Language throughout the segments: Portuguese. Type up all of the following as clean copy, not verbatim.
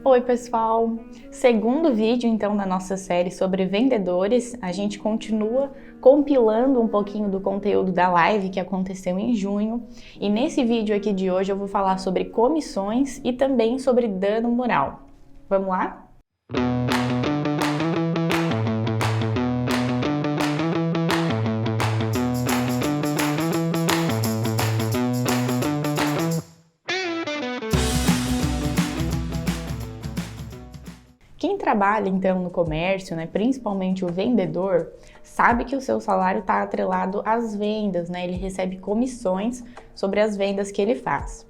Oi pessoal! Segundo vídeo então da nossa série sobre vendedores, a gente continua compilando um pouquinho do conteúdo da live que aconteceu em junho, e nesse vídeo aqui de hoje eu vou falar sobre comissões e também sobre dano moral. Vamos lá? Quem trabalha então no comércio, principalmente o vendedor, sabe que o seu salário está atrelado às vendas, Ele recebe comissões sobre as vendas que ele faz.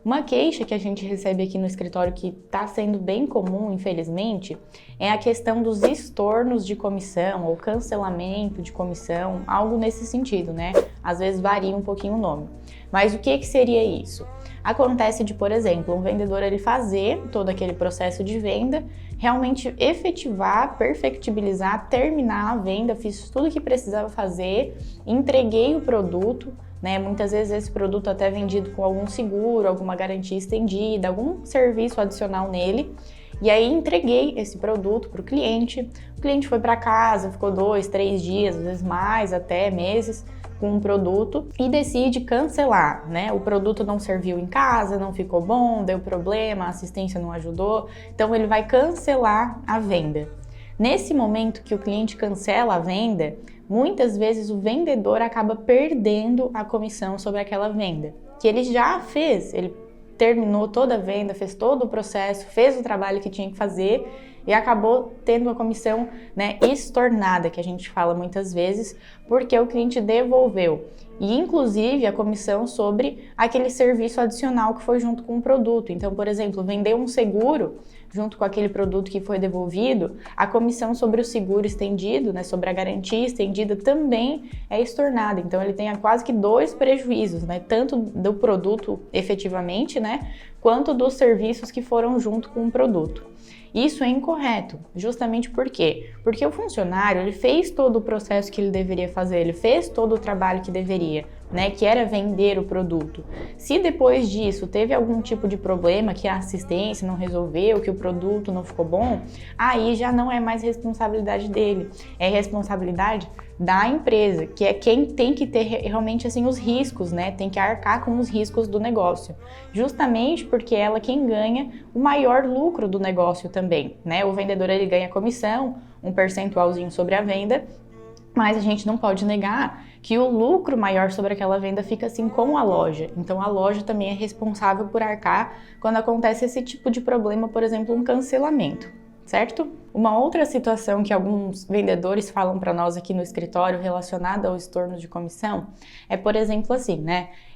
Uma queixa que a gente recebe aqui no escritório que está sendo bem comum, infelizmente, é a questão dos estornos de comissão ou cancelamento de comissão, algo nesse sentido, Às vezes varia um pouquinho o nome. Mas o que seria isso? Acontece de, por exemplo, um vendedor ele fazer todo aquele processo de venda, realmente efetivar, perfectibilizar, terminar a venda, fiz tudo o que precisava fazer, entreguei o produto, Muitas vezes esse produto até vendido com algum seguro, alguma garantia estendida, algum serviço adicional nele. E aí entreguei esse produto para o cliente foi para casa, ficou 2, 3 dias, às vezes mais, até meses, com um produto e decide cancelar, O produto não serviu em casa, não ficou bom, deu problema, a assistência não ajudou, então ele vai cancelar a venda. Nesse momento que o cliente cancela a venda, muitas vezes o vendedor acaba perdendo a comissão sobre aquela venda, que ele já fez, ele terminou toda a venda, fez todo o processo, fez o trabalho que tinha que fazer e acabou tendo a comissão estornada, que a gente fala muitas vezes, porque o cliente devolveu. E inclusive a comissão sobre aquele serviço adicional que foi junto com o produto. Então, por exemplo, vender um seguro junto com aquele produto que foi devolvido, a comissão sobre o seguro estendido, sobre a garantia estendida também é estornada. Então ele tem quase que 2 prejuízos, tanto do produto efetivamente, quanto dos serviços que foram junto com o produto. Isso é incorreto, justamente por quê? Porque o funcionário ele fez todo o processo que ele deveria fazer, ele fez todo o trabalho que deveria, que era vender o produto. Se depois disso teve algum tipo de problema, que a assistência não resolveu, que o produto não ficou bom, aí já não é mais responsabilidade dele, é responsabilidade da empresa, que é quem tem que ter realmente assim os riscos, Tem que arcar com os riscos do negócio, justamente porque ela é quem ganha o maior lucro do negócio também, O vendedor ele ganha comissão, um percentualzinho sobre a venda, mas a gente não pode negar que o lucro maior sobre aquela venda fica assim com a loja. Então a loja também é responsável por arcar quando acontece esse tipo de problema, por exemplo, um cancelamento, certo? Uma outra situação que alguns vendedores falam para nós aqui no escritório relacionada ao estorno de comissão é, por exemplo, assim,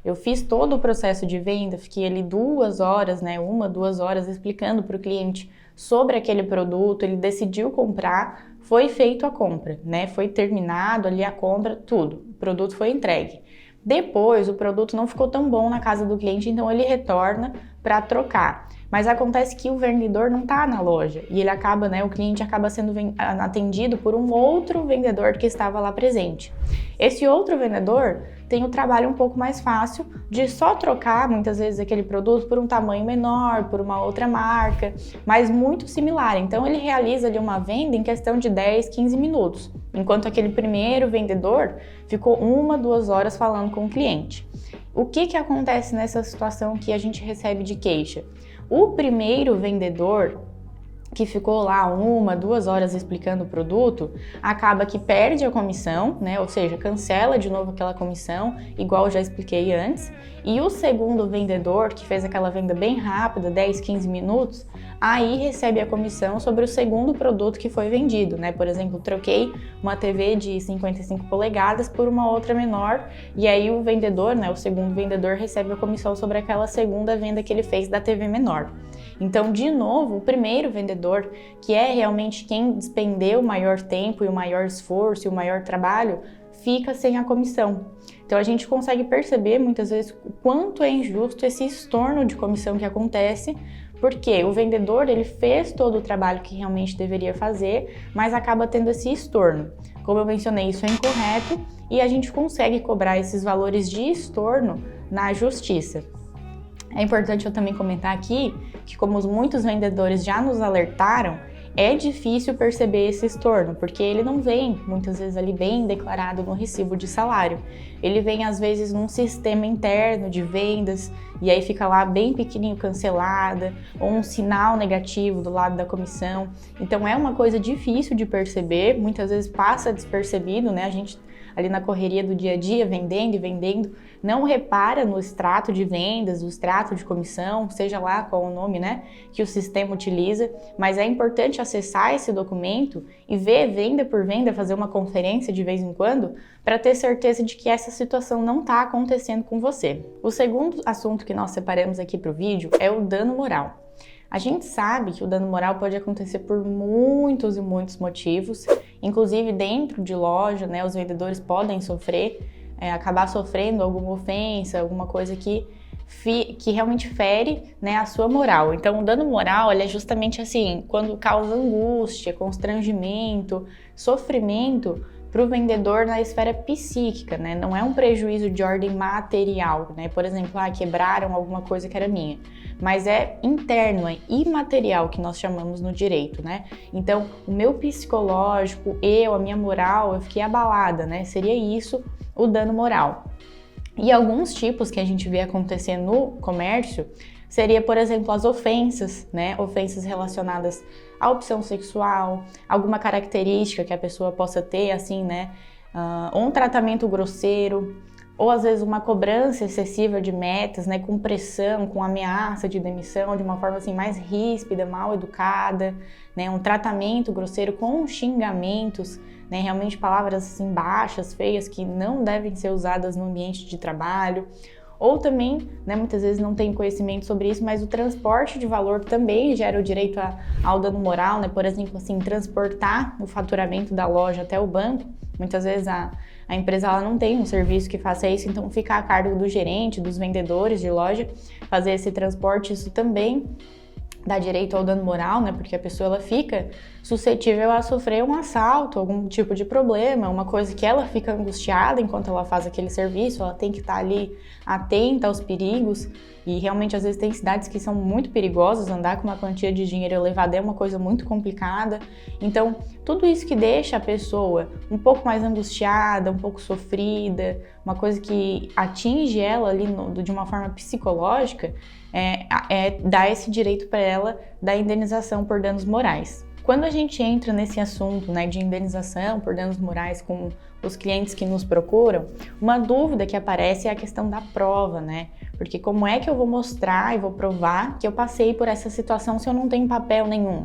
Eu fiz todo o processo de venda, fiquei ali 2 horas, 1, 2 horas explicando para o cliente sobre aquele produto, ele decidiu comprar, foi feita a compra, Foi terminado ali a compra, tudo, o produto foi entregue. Depois, o produto não ficou tão bom na casa do cliente, então ele retorna para trocar. Mas acontece que o vendedor não está na loja e ele acaba, o cliente acaba sendo atendido por um outro vendedor que estava lá presente. Esse outro vendedor tem o trabalho um pouco mais fácil de só trocar, muitas vezes, aquele produto por um tamanho menor, por uma outra marca, mas muito similar. Então, ele realiza ali uma venda em questão de 10, 15 minutos, enquanto aquele primeiro vendedor ficou 1, 2 horas falando com o cliente. O que acontece nessa situação que a gente recebe de queixa? O primeiro vendedor que ficou lá 1, 2 horas explicando o produto, acaba que perde a comissão, Ou seja, cancela de novo aquela comissão, igual eu já expliquei antes. E o segundo vendedor, que fez aquela venda bem rápida, 10, 15 minutos, aí recebe a comissão sobre o segundo produto que foi vendido, Por exemplo, troquei uma TV de 55 polegadas por uma outra menor, e aí o vendedor, o segundo vendedor, recebe a comissão sobre aquela segunda venda que ele fez da TV menor. Então, de novo, o primeiro vendedor, que é realmente quem despendeu o maior tempo e o maior esforço e o maior trabalho, fica sem a comissão. Então, a gente consegue perceber muitas vezes o quanto é injusto esse estorno de comissão que acontece, porque o vendedor ele fez todo o trabalho que realmente deveria fazer, mas acaba tendo esse estorno. Como eu mencionei, isso é incorreto e a gente consegue cobrar esses valores de estorno na justiça. É importante eu também comentar aqui que, como muitos vendedores já nos alertaram, é difícil perceber esse estorno, porque ele não vem, muitas vezes, ali bem declarado no recibo de salário. Ele vem, às vezes, num sistema interno de vendas, e aí fica lá bem pequenininho cancelada, ou um sinal negativo do lado da comissão. Então é uma coisa difícil de perceber, muitas vezes passa despercebido, né? A gente ali na correria do dia a dia, vendendo e vendendo, não repara no extrato de vendas, no extrato de comissão, seja lá qual o nome, né, que o sistema utiliza, mas é importante acessar esse documento e ver venda por venda, fazer uma conferência de vez em quando, para ter certeza de que essa situação não está acontecendo com você. O segundo assunto que nós separamos aqui para o vídeo é o dano moral. A gente sabe que o dano moral pode acontecer por muitos e muitos motivos, inclusive dentro de loja, né, os vendedores podem acabar sofrendo alguma ofensa, alguma coisa que realmente fere, né, a sua moral. Então, o dano moral, ele é justamente assim, quando causa angústia, constrangimento, sofrimento para o vendedor na esfera psíquica, né? Não é um prejuízo de ordem material, né? Por exemplo, quebraram alguma coisa que era minha, mas é interno, é imaterial, que nós chamamos no direito, né? Então, o meu psicológico, a minha moral, eu fiquei abalada, né? Seria isso o dano moral. E alguns tipos que a gente vê acontecer no comércio seria, por exemplo, as ofensas, né? Ofensas relacionadas à opção sexual, alguma característica que a pessoa possa ter, assim, né? Ou um tratamento grosseiro, ou às vezes uma cobrança excessiva de metas, né? Com pressão, com ameaça de demissão, de uma forma assim mais ríspida, mal educada, né? Um tratamento grosseiro com xingamentos, né? Realmente palavras assim baixas, feias, que não devem ser usadas no ambiente de trabalho. Ou também, né, muitas vezes não tem conhecimento sobre isso, mas o transporte de valor também gera o direito ao dano moral, né? Por exemplo, assim, transportar o faturamento da loja até o banco. Muitas vezes a empresa ela não tem um serviço que faça isso, então fica a cargo do gerente, dos vendedores de loja, fazer esse transporte. Isso também dá direito ao dano moral, né? Porque a pessoa ela fica suscetível a sofrer um assalto, algum tipo de problema, uma coisa que ela fica angustiada enquanto ela faz aquele serviço, ela tem que estar ali atenta aos perigos, e realmente às vezes tem cidades que são muito perigosas, andar com uma quantia de dinheiro elevada é uma coisa muito complicada. Então, tudo isso que deixa a pessoa um pouco mais angustiada, um pouco sofrida, uma coisa que atinge ela ali de uma forma psicológica, dá esse direito para ela da indenização por danos morais. Quando a gente entra nesse assunto, né, de indenização por danos morais com os clientes que nos procuram, uma dúvida que aparece é a questão da prova, né? Porque como é que eu vou mostrar e vou provar que eu passei por essa situação se eu não tenho papel nenhum?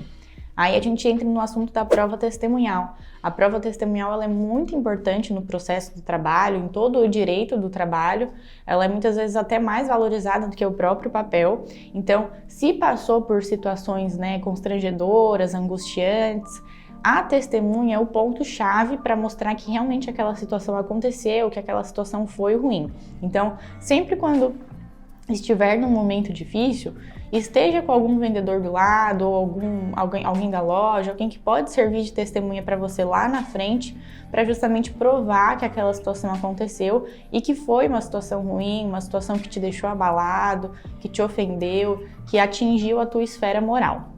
Aí a gente entra no assunto da prova testemunhal. A prova testemunhal ela é muito importante no processo do trabalho, em todo o direito do trabalho. Ela é muitas vezes até mais valorizada do que o próprio papel. Então, se passou por situações, né, constrangedoras, angustiantes, a testemunha é o ponto-chave para mostrar que realmente aquela situação aconteceu, que aquela situação foi ruim. Então, sempre quando estiver num momento difícil, esteja com algum vendedor do lado, ou alguém da loja, alguém que pode servir de testemunha para você lá na frente, para justamente provar que aquela situação aconteceu e que foi uma situação ruim, uma situação que te deixou abalado, que te ofendeu, que atingiu a tua esfera moral.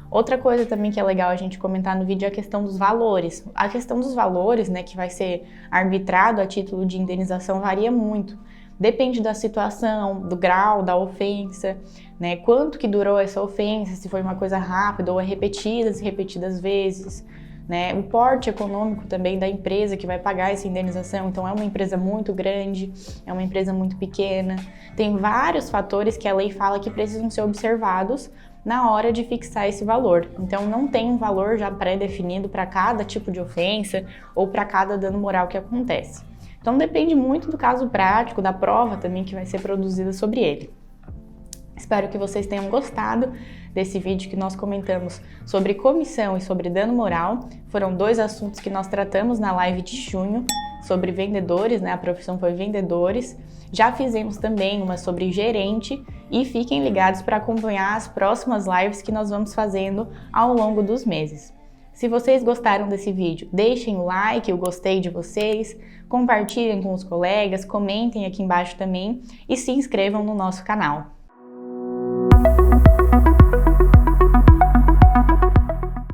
Outra coisa também que é legal a gente comentar no vídeo é a questão dos valores. A questão dos valores, né, que vai ser arbitrado a título de indenização varia muito. Depende da situação, do grau da ofensa, né? Quanto que durou essa ofensa, se foi uma coisa rápida ou repetidas e repetidas vezes, né? O porte econômico também da empresa que vai pagar essa indenização. Então, é uma empresa muito grande, é uma empresa muito pequena. Tem vários fatores que a lei fala que precisam ser observados na hora de fixar esse valor. Então, não tem um valor já pré-definido para cada tipo de ofensa ou para cada dano moral que acontece. Então, depende muito do caso prático, da prova também que vai ser produzida sobre ele. Espero que vocês tenham gostado desse vídeo que nós comentamos sobre comissão e sobre dano moral. Foram dois assuntos que nós tratamos na live de junho, sobre vendedores, né? A profissão foi vendedores. Já fizemos também uma sobre gerente e fiquem ligados para acompanhar as próximas lives que nós vamos fazendo ao longo dos meses. Se vocês gostaram desse vídeo, deixem o like, o gostei de vocês, compartilhem com os colegas, comentem aqui embaixo também e se inscrevam no nosso canal.